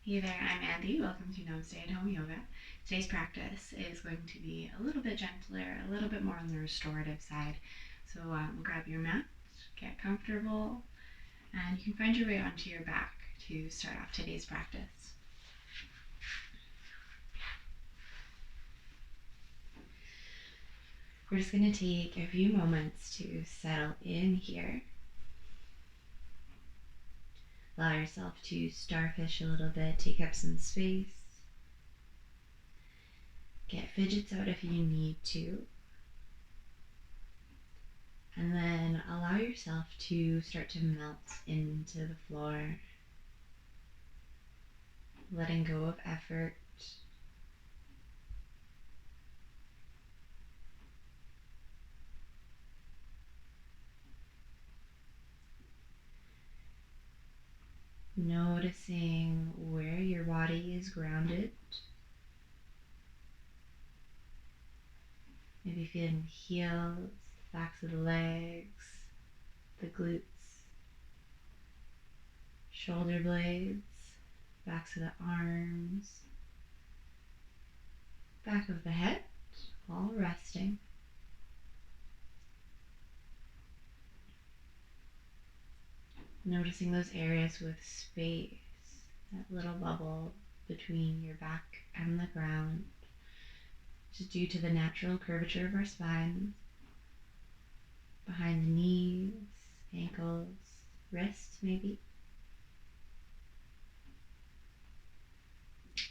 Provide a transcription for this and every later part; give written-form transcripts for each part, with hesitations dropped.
Hey there, I'm Andy. Welcome to Namaste at Home Yoga. Today's practice is going to be a little bit gentler, a little bit more on the restorative side. So grab your mat, get comfortable, and you can find your way onto your back to start off today's practice. We're just going to take a few moments to settle in here. Allow yourself to starfish a little bit, take up some space. Get fidgets out if you need to. And then allow yourself to start to melt into the floor, letting go of effort. Noticing where your body is grounded. Maybe feeling the heels, the backs of the legs, the glutes, shoulder blades, backs of the arms, back of the head, all resting. Noticing those areas with space, that little bubble between your back and the ground, which is due to the natural curvature of our spine, behind the knees, ankles, wrists maybe,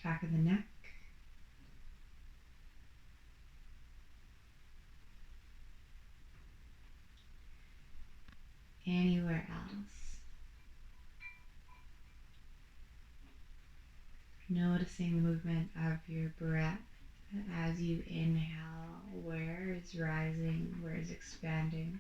back of the neck. Anywhere else. Noticing the movement of your breath as you inhale, where is rising, where is expanding.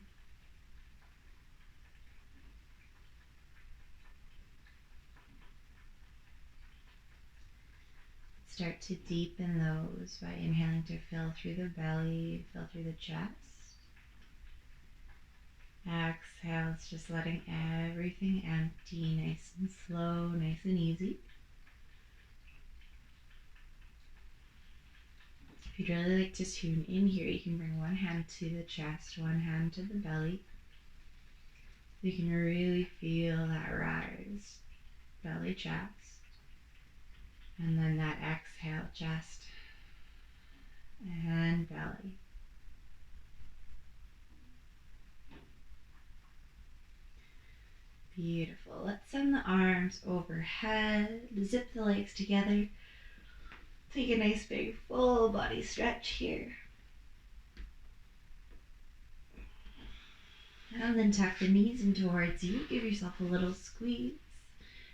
Start to deepen those by inhaling to fill through the belly, fill through the chest. Exhale, it's just letting everything empty, nice and slow, nice and easy. If you'd really like to tune in here, you can bring one hand to the chest, one hand to the belly. You can really feel that rise, belly, chest, and then that exhale, chest and belly. Beautiful. Let's send the arms overhead, zip the legs together. Take a nice big full body stretch here. And then tuck the knees in towards you. Give yourself a little squeeze.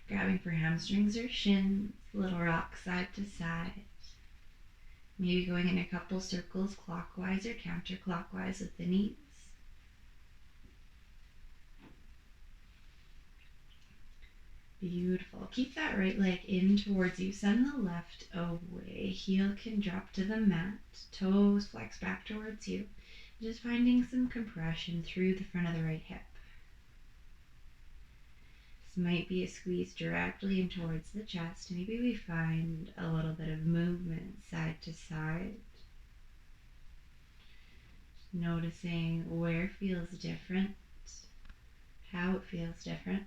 Grabbing for hamstrings or shins. Little rock side to side. Maybe going in a couple circles clockwise or counterclockwise with the knees. Beautiful. Keep that right leg in towards you. Send the left away. Heel can drop to the mat. Toes flex back towards you. Just finding some compression through the front of the right hip. This might be a squeeze directly in towards the chest. Maybe we find a little bit of movement side to side. Noticing where feels different, how it feels different.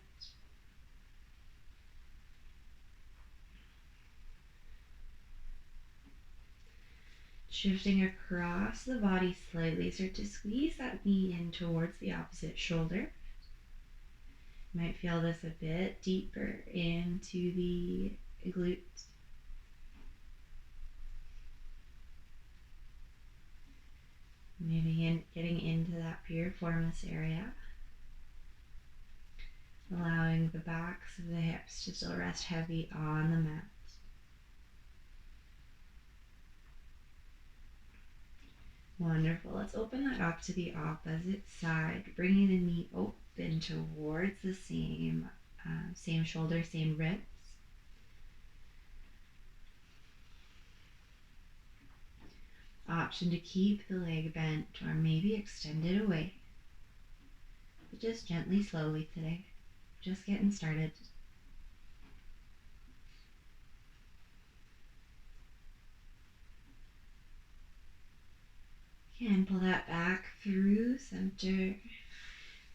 Shifting across the body slightly, start to squeeze that knee in towards the opposite shoulder. You might feel this a bit deeper into the glutes. Maybe getting into that piriformis area. Allowing the backs of the hips to still rest heavy on the mat. Wonderful. Let's open that up to the opposite side, bringing the knee open towards the same shoulder, same ribs. Option to keep the leg bent or maybe extend it away. But just gently, slowly today. Just getting started. And pull that back through center.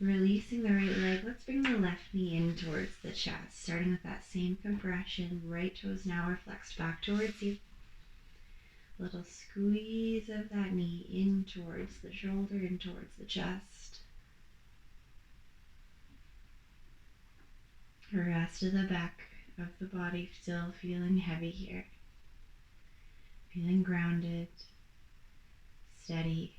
Releasing the right leg. Let's bring the left knee in towards the chest. Starting with that same compression. Right toes now are flexed back towards you. Little squeeze of that knee in towards the shoulder, in towards the chest. The rest of the back of the body still feeling heavy here. Feeling grounded, steady.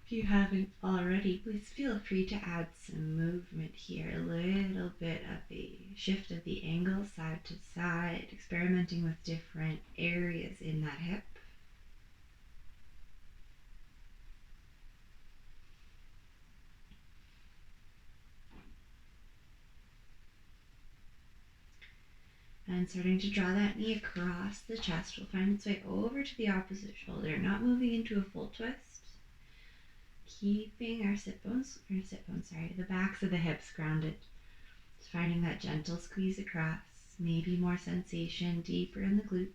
If you haven't already, please feel free to add some movement here. A little bit of a shift of the angle side to side, experimenting with different areas in that hip. And starting to draw that knee across the chest, will find its way over to the opposite shoulder, not moving into a full twist. Keeping our the backs of the hips grounded. Just finding that gentle squeeze across, maybe more sensation deeper in the glute.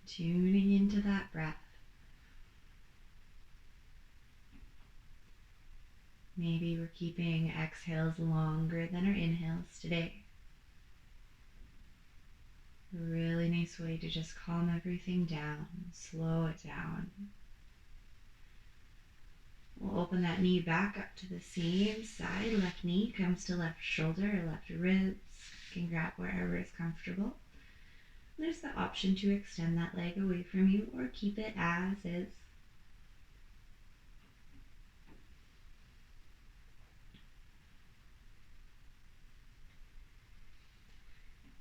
Tuning into that breath. Maybe we're keeping exhales longer than our inhales today. A really nice way to just calm everything down, slow it down. We'll open that knee back up to the same side. Left knee comes to left shoulder or left ribs. You can grab wherever is comfortable. There's the option to extend that leg away from you or keep it as is.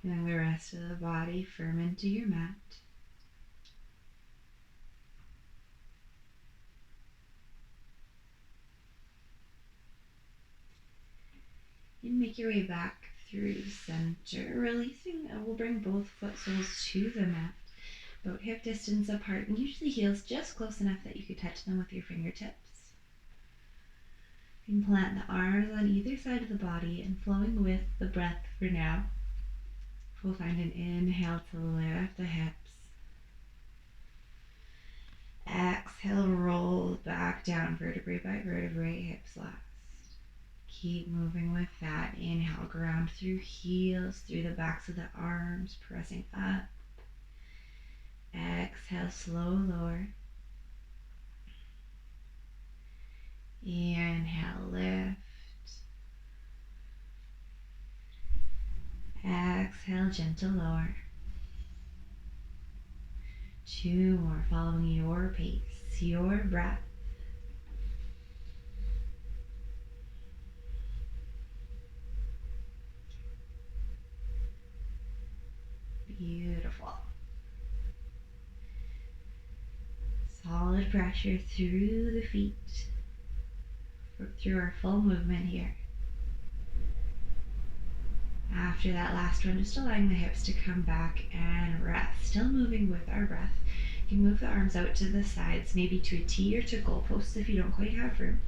Feeling the rest of the body firm into your mat. And make your way back through center, releasing. We'll bring both foot soles to the mat, about hip distance apart, and usually heels just close enough that you could touch them with your fingertips. You can plant the arms on either side of the body and flowing with the breath for now. We'll find an inhale to lift the hips. Exhale, roll back down, vertebrae by vertebrae, hips last. Keep moving with that. Inhale, ground through heels, through the backs of the arms, pressing up. Exhale, slow lower. Inhale, lift. Exhale, gentle lower. 2 more, following your pace, your breath. Beautiful. Solid pressure through the feet, through our full movement here. After that last one, just allowing the hips to come back and rest. Still moving with our breath. You can move the arms out to the sides, maybe to a T or to goalposts if you don't quite have room.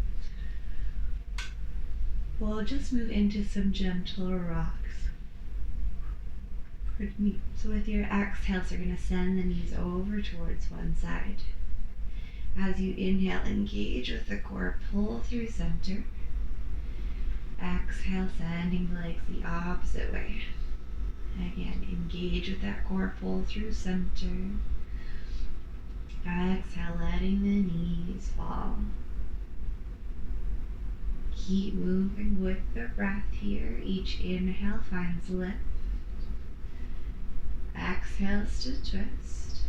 We'll just move into some gentle rocks. So with your exhales, you're going to send the knees over towards one side. As you inhale, engage with the core, pull through center. Exhale, sending the legs the opposite way. Again, engage with that core, pull through center. Exhale, letting the knees fall. Keep moving with the breath here. Each inhale finds lift. Exhales to twist.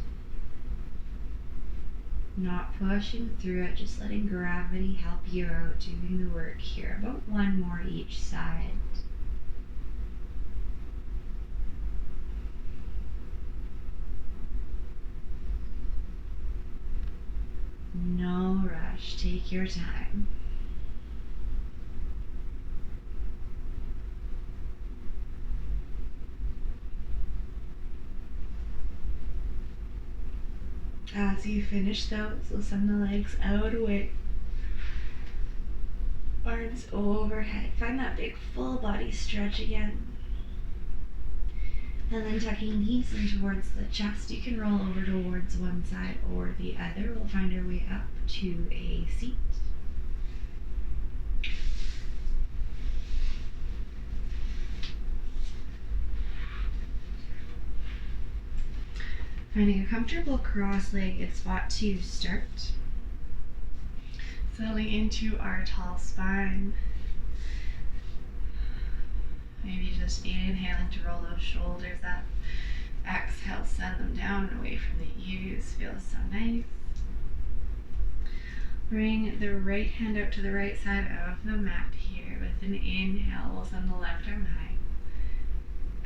Not pushing through it, just letting gravity help you out, doing the work here. About 1 more each side. No rush, take your time. As you finish those, we'll send the legs out away. Arms overhead. Find that big full body stretch again. And then tucking knees in towards the chest. You can roll over towards one side or the other. We'll find our way up to a seat. Finding a comfortable cross-legged spot to start. Settling into our tall spine. Maybe just inhaling to roll those shoulders up. Exhale, send them down and away from the ears. Feels so nice. Bring the right hand out to the right side of the mat here. With an inhale, we'll send the left arm high.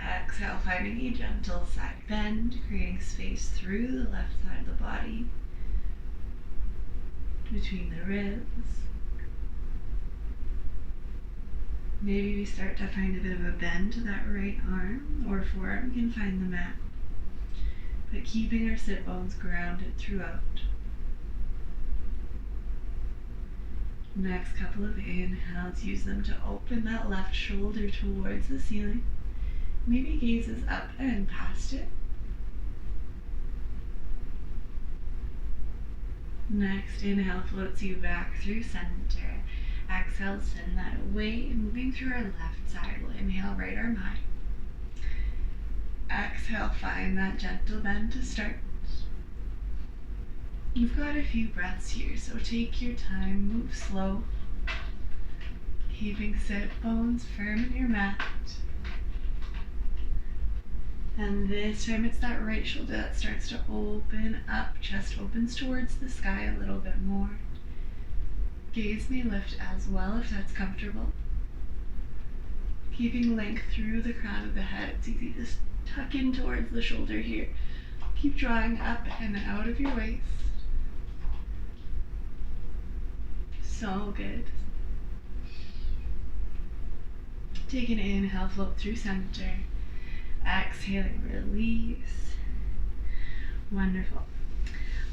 Exhale, finding a gentle side bend, creating space through the left side of the body, between the ribs. Maybe we start to find a bit of a bend to that right arm or forearm. We can find the mat, but keeping our sit bones grounded throughout. Next couple of inhales, use them to open that left shoulder towards the ceiling. Maybe gazes up and past it. Next inhale floats you back through center. Exhale, send that away, moving through our left side. We'll inhale, right arm high. Exhale, find that gentle bend to start. You've got a few breaths here, so take your time, move slow. Keeping sit bones firm in your mat. And this time it's that right shoulder that starts to open up, chest opens towards the sky a little bit more. Gaze may lift as well if that's comfortable. Keeping length through the crown of the head, it's easy to tuck in towards the shoulder here. Keep drawing up and out of your waist. So good. Take an inhale, float through center. Exhaling, release. Wonderful.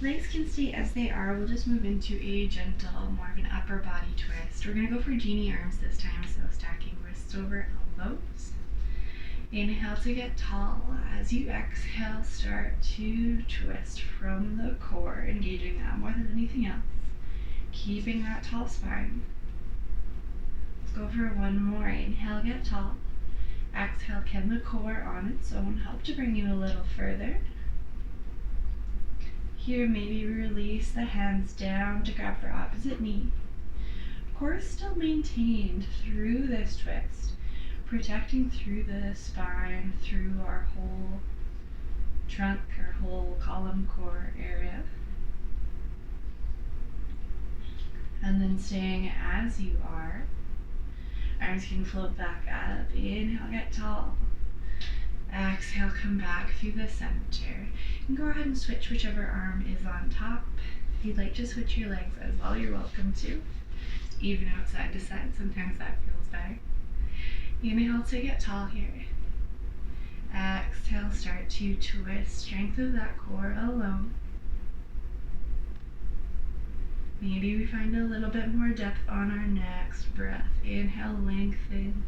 Legs can stay as they are. We'll just move into a gentle, more of an upper body twist. We're going to go for genie arms this time, so stacking wrists over elbows. Inhale to get tall. As you exhale, start to twist from the core, engaging that more than anything else. Keeping that tall spine. Let's go for one more. Inhale, get tall. Exhale, can the core on its own help to bring you a little further. Here, maybe release the hands down to grab for opposite knee. Core is still maintained through this twist, protecting through the spine, through our whole trunk, our whole column core area. And then staying as you are. Arms can float back up. Inhale, get tall. Exhale, come back through the center. And go ahead and switch whichever arm is on top. If you'd like to switch your legs as well, you're welcome to. Just even out side to side, sometimes that feels better. Inhale to get tall here. Exhale, start to twist. Strength of that core alone. Maybe we find a little bit more depth on our next breath. Inhale, lengthen.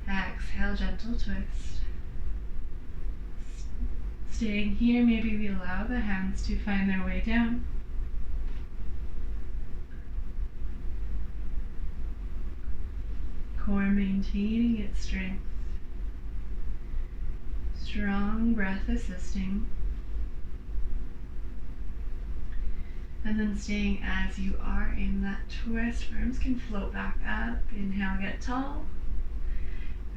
Exhale, gentle twist. Staying here, maybe we allow the hands to find their way down. Core maintaining its strength. Strong breath assisting. And then staying as you are in that twist. Arms can float back up. Inhale, get tall.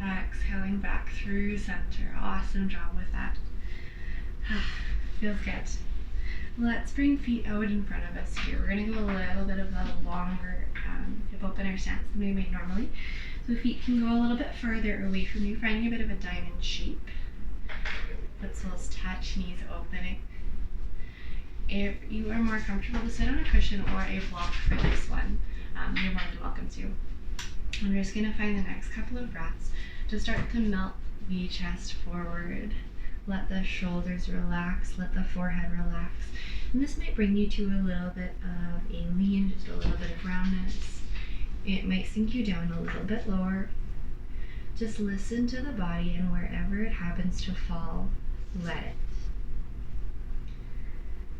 Exhaling back through center. Awesome job with that. Feels good. Let's bring feet out in front of us here. We're going to go a little bit of a longer hip opener stance than we may normally. So feet can go a little bit further away from you, finding a bit of a diamond shape. Foot soles touch, knees opening. If you are more comfortable to sit on a cushion or a block for this one, you're more than welcome to. And we're just going to find the next couple of breaths to start to melt the chest forward. Let the shoulders relax, let the forehead relax. And this might bring you to a little bit of a lean, just a little bit of roundness. It might sink you down a little bit lower. Just listen to the body, and wherever it happens to fall, let it.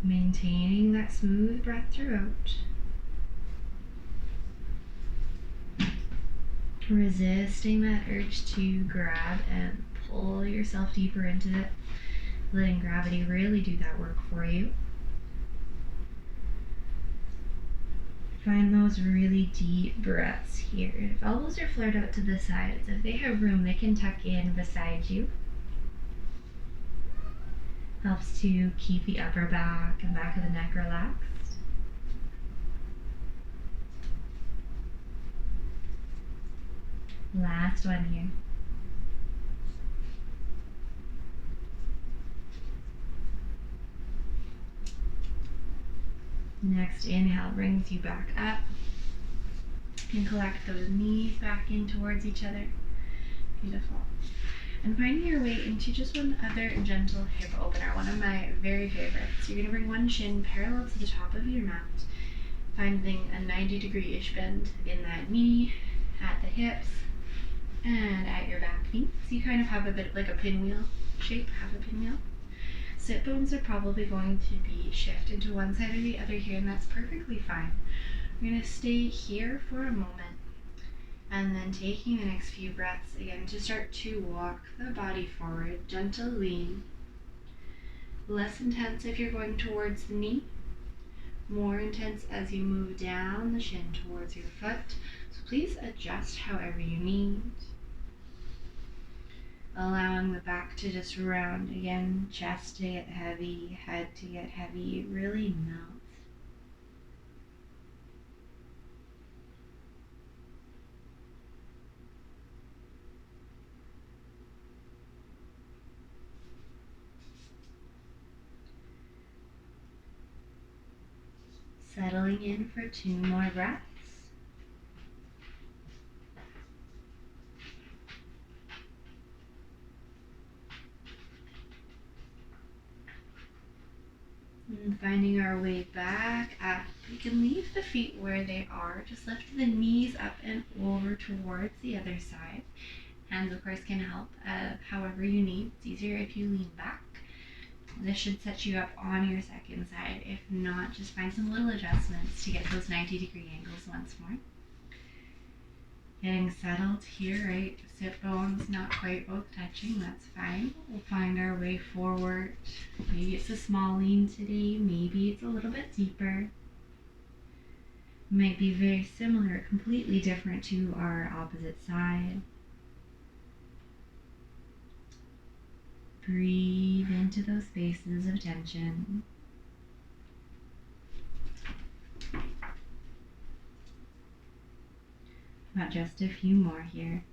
Maintaining that smooth breath throughout. Resisting that urge to grab and pull yourself deeper into it. Letting gravity really do that work for you. Find those really deep breaths here. If elbows are flared out to the sides, if they have room, they can tuck in beside you. Helps to keep the upper back and back of the neck relaxed. Last one here. Next inhale brings you back up. And collect those knees back in towards each other. Beautiful. And finding your way into just one other gentle hip opener, one of my very favorites. You're going to bring one shin parallel to the top of your mat, finding a 90-degree-ish bend in that knee, at the hips, and at your back knee. So you kind of have a bit like a pinwheel shape, have a pinwheel. Sit bones are probably going to be shifted to one side or the other here, and that's perfectly fine. We're going to stay here for a moment, and then taking the next few breaths again to start to walk the body forward, gentle lean. Less intense if you're going towards the knee, more intense as you move down the shin towards your foot. So please adjust however you need. Allowing the back to just round again, chest to get heavy, head to get heavy, really melt. Settling in for 2 more breaths. And finding our way back up. We can leave the feet where they are. Just lift the knees up and over towards the other side. Hands, of course, can help however you need. It's easier if you lean back. This should set you up on your second side. If not, just find some little adjustments to get those 90-degree angles once more. Getting settled here, right? Sit bones not quite both touching, that's fine. We'll find our way forward. Maybe it's a small lean today, maybe it's a little bit deeper. Might be very similar, completely different to our opposite side. Breathe into those spaces of tension. Got just a few more here.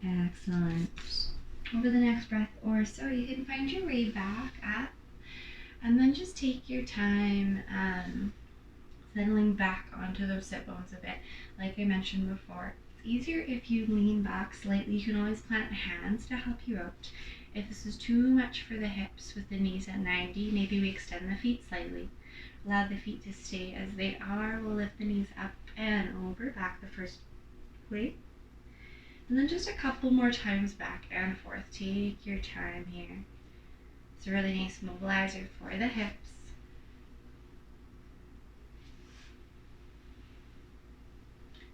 Excellent. Over the next breath or so, you can find your way back up, and then just take your time settling back onto those sit bones a bit. Like I mentioned before, it's easier if you lean back slightly. You can always plant hands to help you out. If this is too much for the hips with the knees at 90, maybe we extend the feet slightly. Allow the feet to stay as they are. We'll lift the knees up and over, back the first way. And then just a couple more times back and forth. Take your time here. It's a really nice mobilizer for the hips.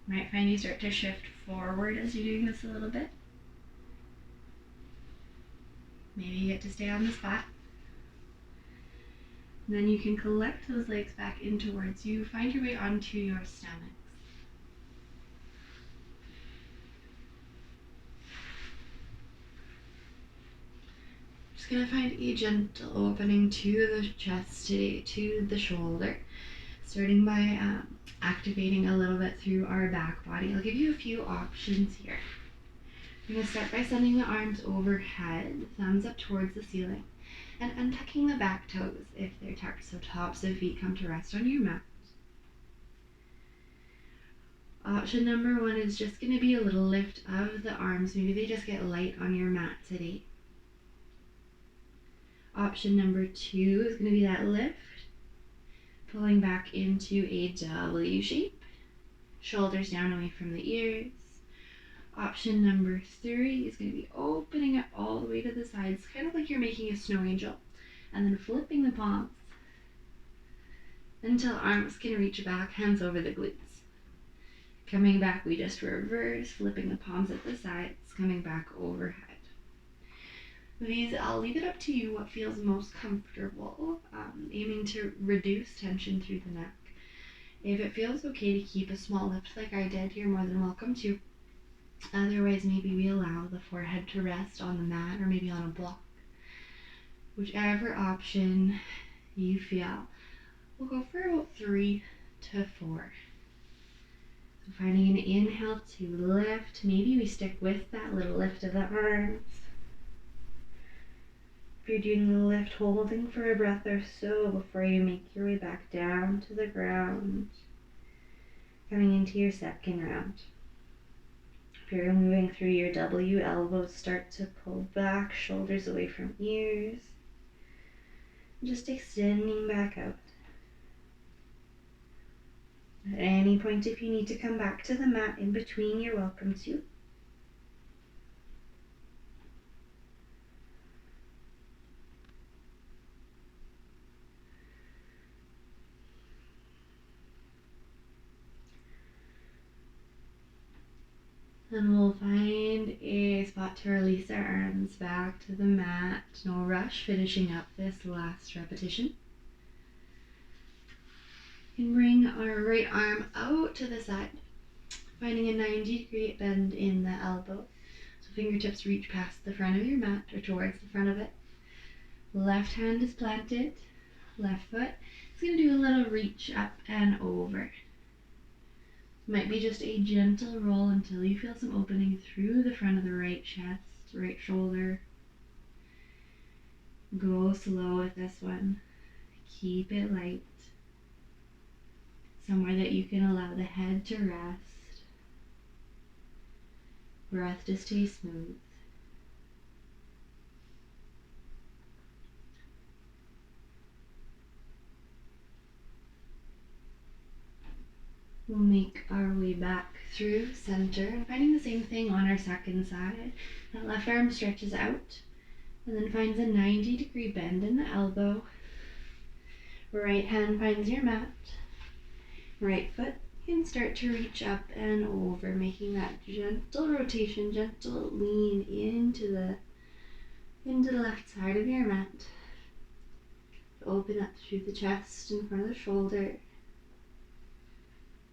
You might find you start to shift forward as you're doing this a little bit. Maybe you get to stay on the spot. And then you can collect those legs back in towards you. Find your way onto your stomach. Just going to find a gentle opening to the chest today, to the shoulder. Starting by activating a little bit through our back body. I'll give you a few options here. You're going to start by sending the arms overhead, thumbs up towards the ceiling, and untucking the back toes if they're tucked, so tops of feet come to rest on your mat. Option number one is just going to be a little lift of the arms. Maybe they just get light on your mat today. Option number two is going to be that lift, pulling back into a W shape, shoulders down away from the ears. Option number three is going to be opening up all the way to the sides, kind of like you're making a snow angel, and then flipping the palms until arms can reach back, hands over the glutes. Coming back, we just reverse, flipping the palms at the sides, coming back overhead. These, I'll leave it up to you what feels most comfortable, aiming to reduce tension through the neck. If it feels okay to keep a small lift like I did, you're more than welcome to. Otherwise, maybe we allow the forehead to rest on the mat or maybe on a block. Whichever option you feel. We'll go for about 3 to 4. So finding an inhale to lift. Maybe we stick with that little lift of the arms. If you're doing the lift, holding for a breath or so before you make your way back down to the ground. Coming into your second round. If you're moving through your W, elbows start to pull back, shoulders away from ears. Just extending back out. At any point, if you need to come back to the mat in between, you're welcome to. And we'll find a spot to release our arms back to the mat. No rush, finishing up this last repetition. And bring our right arm out to the side, finding a 90-degree bend in the elbow. So fingertips reach past the front of your mat or towards the front of it. Left hand is planted, left foot. It's going to do a little reach up and over. Might be just a gentle roll until you feel some opening through the front of the right chest, right shoulder. Go slow with this one. Keep it light. Somewhere that you can allow the head to rest. Breath to stay smooth. We'll make our way back through center and finding the same thing on our second side. That left arm stretches out and then finds a 90-degree bend in the elbow. Right hand finds your mat. Right foot can start to reach up and over, making that gentle rotation, gentle lean into the left side of your mat. Open up through the chest in front of the shoulder.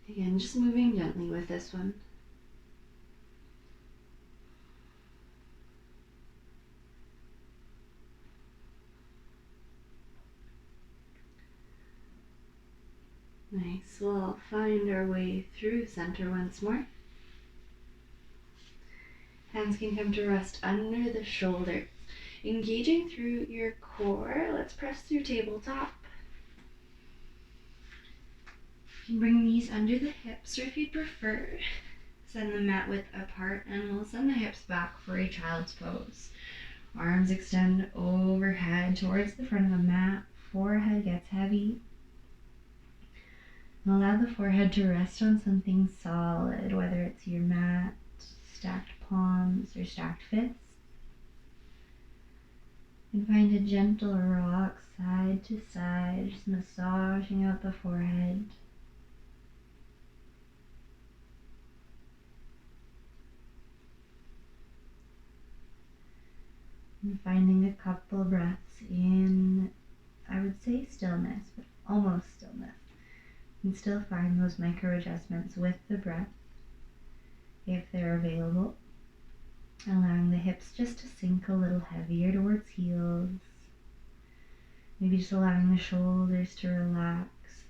Again, just moving gently with this one. Nice. We'll find our way through center once more. Hands can come to rest under the shoulders. Engaging through your core. Let's press through tabletop. You can bring these under the hips, or if you prefer, send the mat width apart, and we'll send the hips back for a child's pose. Arms extend overhead towards the front of the mat. Forehead gets heavy. And allow the forehead to rest on something solid, whether it's your mat, stacked palms, or stacked fists. And find a gentle rock side to side, just massaging out the forehead. And finding a couple breaths in, I would say stillness, but almost stillness. And still find those micro adjustments with the breath, if they're available. Allowing the hips just to sink a little heavier towards heels. Maybe just allowing the shoulders to relax,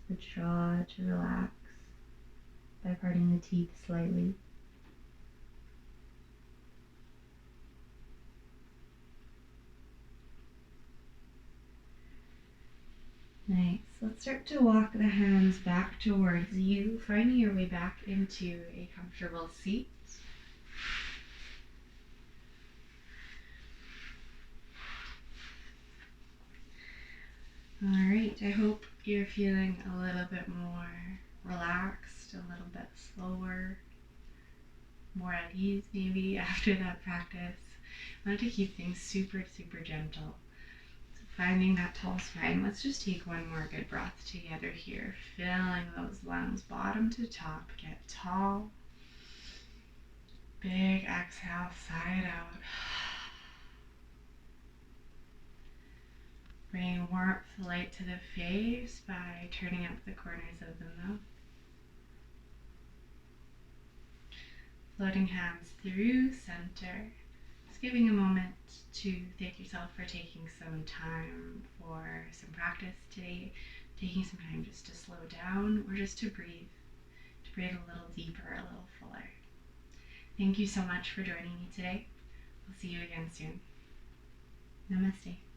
the jaw to relax by parting the teeth slightly. Nice. Let's start to walk the hands back towards you, finding your way back into a comfortable seat. All right, I hope you're feeling a little bit more relaxed, a little bit slower, more at ease maybe after that practice. I want to keep things super, super gentle. So finding that tall spine, let's just take one more good breath together here, filling those lungs bottom to top, get tall. Big exhale, side out. Bring warmth, light to the face by turning up the corners of the mouth. Floating hands through center. Just giving a moment to thank yourself for taking some time for some practice today. Taking some time just to slow down or just to breathe a little deeper, a little fuller. Thank you so much for joining me today. We'll see you again soon. Namaste.